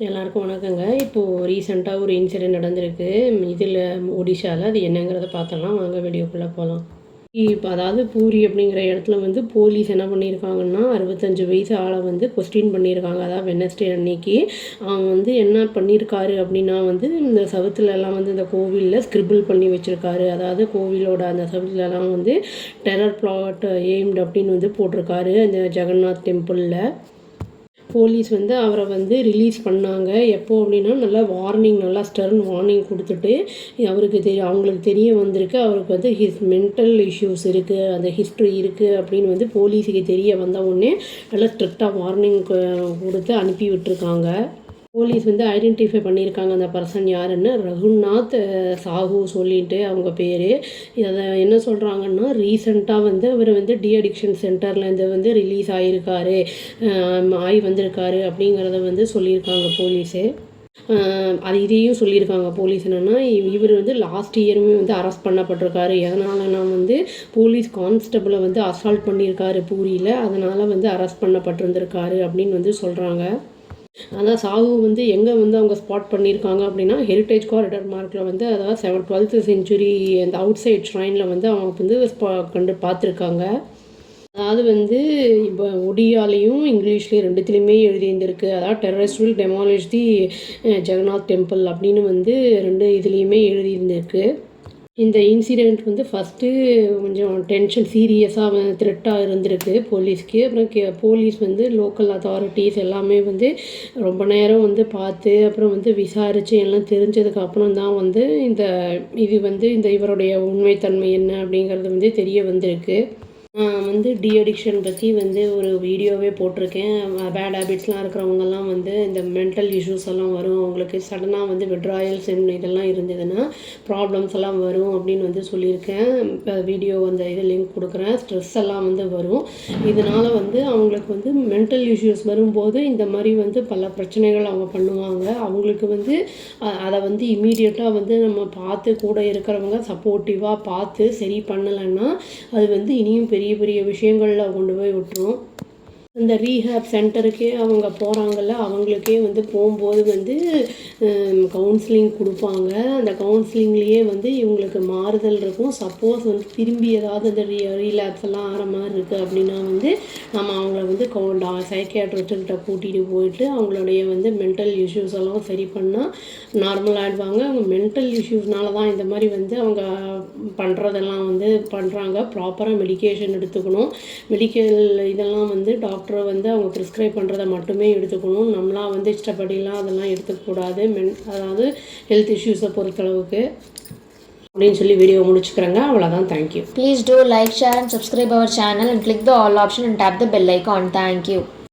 எல்லாருக்கும் வணக்கங்க. இப்போது ரீசெண்டாக ஒரு இன்சிடெண்ட் நடந்திருக்கு. இதில் ஒடிஷாவில் அது என்னங்கிறத பார்த்தலாம் வாங்க வீடியோக்குள்ளே போகலாம். இப்போ அதாவது பூரி அப்படிங்கிற இடத்துல வந்து போலீஸ் என்ன பண்ணியிருக்காங்கன்னா 65 வயசு ஆளை வந்து கொஸ்டின் பண்ணியிருக்காங்க. அதாவது வெட்னஸ்டே அன்னைக்கு அவன் வந்து என்ன பண்ணியிருக்காரு அப்படின்னா வந்து இந்த செவுத்துலலாம் வந்து இந்த கோவிலில் ஸ்கிரிபிள் பண்ணி வச்சுருக்காரு. அதாவது கோவிலோட அந்த செவுத்துலலாம் வந்து டெரர் பிளாட் எய்ம்டு அப்படின்னு வந்து போட்டிருக்காரு இந்த ஜெகநாத் டெம்பிளில். போலீஸ் வந்து அவரை வந்து ரிலீஸ் பண்ணாங்க. எப்போ அப்படின்னா நல்லா வார்னிங், நல்லா ஸ்டர்ன் வார்னிங் கொடுத்துட்டு அவருக்கு அவங்களுக்கு தெரிய வந்திருக்கு அவருக்கு வந்து மென்டல் இஷ்யூஸ் இருக்குது, அந்த ஹிஸ்ட்ரி இருக்குது அப்படின்னு வந்து போலீஸுக்கு தெரிய வந்த உடனே நல்லா ஸ்ட்ரிக்டாக வார்னிங் கொடுத்து அனுப்பி விட்டுருக்காங்க. போலீஸ் வந்து ஐடென்டிஃபை பண்ணியிருக்காங்க அந்த பர்சன் யாருன்னு. ரகுநாத் சாஹூ சொல்லிட்டு அவங்க பேர். அதை என்ன சொல்கிறாங்கன்னா ரீசெண்டாக வந்து அவர் வந்து டி அடிக்ஷன் சென்டர்லேருந்து வந்து ரிலீஸ் ஆகியிருக்காரு, வந்திருக்காரு அப்படிங்கிறத வந்து சொல்லியிருக்காங்க போலீஸு. அது இதையும் சொல்லியிருக்காங்க போலீஸ் என்னென்னா இவர் வந்து லாஸ்ட் இயருமே வந்து அரெஸ்ட் பண்ணப்பட்டிருக்காரு. எதனாலனா வந்து போலீஸ் கான்ஸ்டபிளை வந்து அசால்ட் பண்ணியிருக்காரு பூரியில், அதனால் வந்து அரெஸ்ட் பண்ணப்பட்டிருந்திருக்காரு அப்படின்னு வந்து சொல்கிறாங்க. அதான் சாஹூ வந்து எங்கே வந்து அவங்க ஸ்பாட் பண்ணியிருக்காங்க அப்படின்னா ஹெரிட்டேஜ் காரிடர் மார்க்கில் வந்து அதாவது 12th செஞ்சுரி அந்த அவுட் சைட் ஷ்ரைனில் வந்து அவங்க வந்து பார்த்துருக்காங்க. அதாவது வந்து இப்போ ஒடியாலையும் இங்கிலீஷ்லேயும் ரெண்டுத்துலேயுமே எழுதியிருந்திருக்கு. அதாவது terrorist will demolish the Jagannath temple அப்படின்னு வந்து ரெண்டு இதுலேயுமே எழுதியிருந்திருக்கு. இந்த இன்சிடெண்ட் வந்து ஃபஸ்ட்டு கொஞ்சம் டென்ஷன் சீரியஸாக த்ரெட்டாக இருந்திருக்கு போலீஸ்க்கு. அப்புறம் போலீஸ் வந்து லோக்கல் அத்தாரிட்டிஸ் எல்லாமே வந்து ரொம்ப நேரம் வந்து பார்த்து அப்புறம் வந்து விசாரித்து எல்லாம் தெரிஞ்சதுக்கு அப்புறம் தான் வந்து இந்த இவருடைய உண்மைத்தன்மை என்ன அப்படிங்கிறது வந்து தெரிய வந்திருக்கு. வந்து டி அடிக்ஷன் பற்றி வந்து ஒரு வீடியோவே போட்டிருக்கேன். பேட் ஹேபிட்ஸ்லாம் இருக்கிறவங்கெல்லாம் வந்து இந்த மென்டல் இஷ்யூஸ் எல்லாம் வரும், அவங்களுக்கு சடனாக வந்து விட்ராயல்ஸ் இதெல்லாம் இருந்ததுன்னா ப்ராப்ளம்ஸ் எல்லாம் வரும் அப்படின்னு வந்து சொல்லியிருக்கேன். வீடியோ அந்த இது லிங்க் கொடுக்குறேன். ஸ்ட்ரெஸ் எல்லாம் வந்து வரும். இதனால் வந்து அவங்களுக்கு வந்து மென்டல் இஷ்யூஸ் வரும்போது இந்த மாதிரி வந்து பல பிரச்சனைகள் அவங்க பண்ணுவாங்க. அவங்களுக்கு வந்து அதை வந்து இம்மீடியட்டாக வந்து நம்ம பார்த்து கூட இருக்கிறவங்க சப்போர்ட்டிவாக பார்த்து சரி பண்ணலைன்னா அது வந்து இனியும் பெரிய பெரிய விஷயங்களில் கொண்டு போய் விட்டுரும். இந்த ரீஹேப் சென்டருக்கே அவங்க போகிறாங்கல்ல, அவங்களுக்கே வந்து போகும்போது வந்து கவுன்சிலிங் கொடுப்பாங்க. அந்த கவுன்சிலிங்லேயே வந்து இவங்களுக்கு மாறுதல் இருக்கும். சப்போஸ் வந்து திரும்பி ஏதாவது அந்த ரீலாப்ஸ் எல்லாம் ஆகிற மாதிரி இருக்குது அப்படின்னா வந்து நம்ம அவங்கள வந்து சைக்கியாட்ரிஸ்ட்கிட்ட கூட்டிகிட்டு போயிட்டு அவங்களுடைய வந்து மென்டல் இஷ்யூஸ் எல்லாம் சரி பண்ணால் நார்மல் ஆகிடுவாங்க. அவங்க மென்டல் இஷ்யூஸ்னால தான் இந்த மாதிரி வந்து அவங்க பண்ணுறதெல்லாம் வந்து பண்ணுறாங்க. ப்ராப்பராக மெடிக்கேஷன் எடுத்துக்கணும். மெடிக்கல் இதெல்லாம் வந்து டாக்டரை வந்து அவங்க ப்ரிஸ்கிரைப் பண்ணுறதை மட்டுமே எடுத்துக்கணும். நம்மளாம் வந்து இஷ்டப்படிலாம் அதெல்லாம் எடுத்துக்கூடாது. அதாவது ஹெல்த் இஷ்யூஸை பொறுத்தளவுக்கு அப்படின்னு சொல்லி வீடியோ முடிச்சுக்கிறேங்க. அவ்வளோதான். Thank you. Please do like, share and subscribe our channel and click the all option and tap the bell icon. Thank you.